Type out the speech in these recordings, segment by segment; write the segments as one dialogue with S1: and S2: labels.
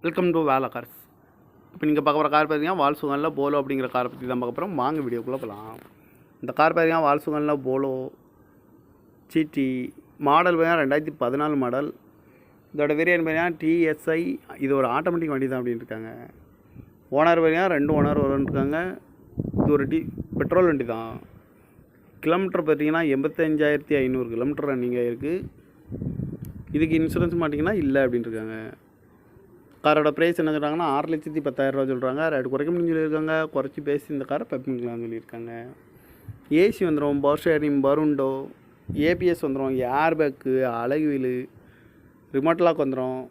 S1: Welcome to வேலை cars. இப்போ நீங்கள் பார்க்க போகிற கார் பார்த்தீங்கன்னா வால்சுகனில் போலோ அப்படிங்கிற காரை பற்றி தான் பார்க்க போகிறோம். வாங்க வீடியோக்குள்ளே போகலாம். இந்த கார் பார்த்தீங்கன்னா வால்சுகனில் போலோ ஜிடி மாடல் பார்த்தீங்கன்னா 2014 மாடல். இதோட வேரியன்ட் பார்த்தீங்கன்னா டிஎஸ்ஐ. இது ஒரு ஆட்டோமேட்டிக் வண்டி தான் அப்படின்னு இருக்காங்க. ஓனர் பார்த்தீங்கன்னா 2 ஓனர் இருக்காங்க. இது ஒரு பெட்ரோல் வண்டி தான். கிலோமீட்டர் பார்த்தீங்கன்னா 85,500 கிலோமீட்டர் ரன்னிங் ஆகிருக்கு. இதுக்கு இன்சூரன்ஸ் மாட்டிங்கன்னா இல்லை அப்படின்னு இருக்காங்க. காரோட ப்ரைஸ் என்ன சொல்கிறாங்கன்னா 6,10,000 சொல்கிறாங்க. ரேட்டு குறைக்க முடியும்னு சொல்லியிருக்காங்க. குறைச்சி பேசி இந்த காரை பெப்பிங்கலாம்னு சொல்லியிருக்காங்க. ஏசி வந்துடும், பவர் ஷேரிங், பருண்டோ, ஏபிஎஸ் வந்துடும், ஏர் பேக்கு, அழகு வீலு, ரிமோட் லாக் வந்துடும்.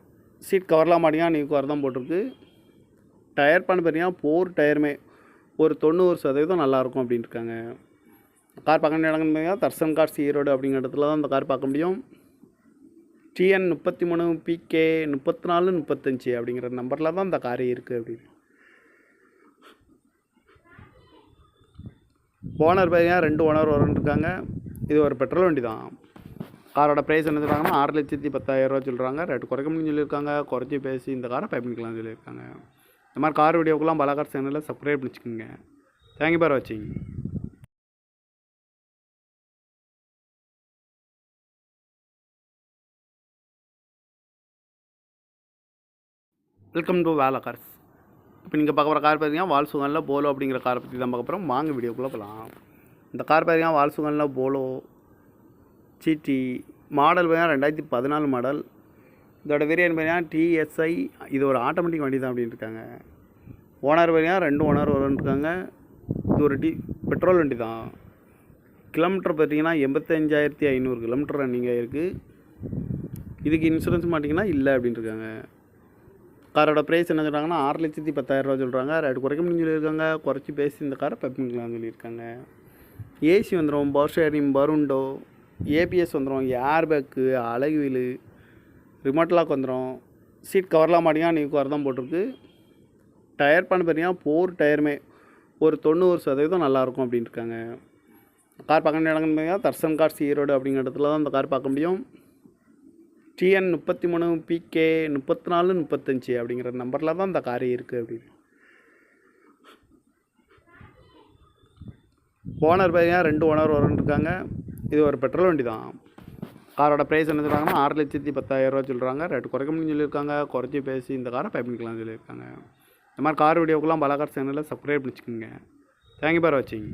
S1: சீட் கவர்லாம் மாட்டிங்கன்னா நியூ கவர் தான் போட்டிருக்கு. டயர் பண்ண பார்த்தீங்கன்னா 4 டயருமே ஒரு 90% நல்லாயிருக்கும் அப்படின்னு இருக்காங்க. கார் பார்க்க வேண்டிய இடங்கன்னு பார்த்தீங்கன்னா தர்சன் கார்ஸ் ஈரோடு அப்படிங்கிற இடத்துல தான் இந்த கார் பார்க்க முடியும். TN 33 PK 34 35 அப்படிங்கிற நம்பரில் தான் இந்த காரே இருக்குது அப்படின்னு. ஓனர் பார்த்தீங்கன்னா 2 ஓனர் இருக்காங்க. இது ஒரு பெட்ரோல் வண்டி தான். காரோட ப்ரைஸ் என்ன சொல்கிறாங்கன்னா 6,10,000 சொல்கிறாங்க. ரேட்டு குறைக்க முடியும்னு சொல்லியிருக்காங்க. குறைச்சி பேசி இந்த காரை பண்ணிக்கலாம்னு சொல்லியிருக்காங்க. இந்த மாதிரி கார் வீடியோக்கெல்லாம் பலகார் சேனலில் சப்ஸ்கிரைப் பண்ணிச்சுக்கோங்க. தேங்க்யூ ஃபார் வாட்சிங். வெல்கம் டு வேலை கார்ஸ். இப்போ நீங்கள் பார்க்க போகிற கார் பார்த்தீங்கன்னா வால்சுகனில் போலோ அப்படிங்கிற காரை பற்றி தான் பார்க்க போகிறோம். வாங்க வீடியோக்குள்ளே போகலாம். இந்த கார் பார்த்தீங்கன்னா வால்சுகனில் போலோ ஜிடி மாடல் பார்த்தீங்கன்னா 2014 மாடல். இதோட வேரியன்ட் பார்த்தீங்கன்னா டிஎஸ்ஐ. இது ஒரு ஆட்டோமேட்டிக் வண்டி தான் அப்படின்னு இருக்காங்க. ஓனர் பார்த்தீங்கன்னா 2 ஓனர் இருக்காங்க. இது ஒரு பெட்ரோல் வண்டி தான். கிலோமீட்டர் பார்த்தீங்கன்னா 85,500 கிலோமீட்டர் ரன்னிங் ஆகிருக்கு. இதுக்கு இன்சூரன்ஸ் மாட்டிங்கன்னா இல்லை அப்படின்னு இருக்காங்க. காரோட ப்ரைஸ் என்ன சொல்கிறாங்கன்னா 6,10,000 சொல்கிறாங்க. ரேட்டு குறைக்க முடியும்னு சொல்லியிருக்காங்க. குறைச்சி பேசி இந்த காரை பெப்பிங்கலாம்னு சொல்லியிருக்காங்க. ஏசி வந்துடும், பவர் ஷேரிங், பருண்டோ, ஏபிஎஸ் வந்துடும், ஏர் பேக்கு, அழகு வீலு, ரிமோட் லாக் வந்துடும். சீட் கவர்லாம் மாட்டிங்கன்னா நியூ கவர் தான் போட்டிருக்கு. டயர் பண்ண பார்த்தீங்கன்னா 4 டயருமே ஒரு 90% நல்லாயிருக்கும் அப்படின்னு இருக்காங்க. கார் பார்க்க வேண்டிய இடங்கன்னு பார்த்தீங்கன்னா தர்சன் கார்ஸ் ஈரோடு அப்படிங்கிற இடத்துல தான் இந்த கார் பார்க்க முடியும். TN 33 PK 34 35 அப்படிங்கிற நம்பரில் தான் இந்த காரே இருக்குது அப்படின்னு. ஓனர் பார்த்தீங்கன்னா 2 ஓனர் இருக்காங்க. இது ஒரு பெட்ரோல் வண்டி தான். காரோட ப்ரைஸ் என்ன சொல்கிறாங்கன்னா 6,10,000 சொல்கிறாங்க. ரேட்டு குறைக்க முடியும்னு சொல்லியிருக்காங்க. குறைச்சி பேசி இந்த காரை பண்ணிக்கலாம்னு சொல்லியிருக்காங்க. இந்த மாதிரி கார் வீடியோக்கெல்லாம் பலகார் சேனலில் சப்ஸ்கிரைப் பண்ணிச்சுக்கோங்க. தேங்க்யூ ஃபார் வாட்சிங்.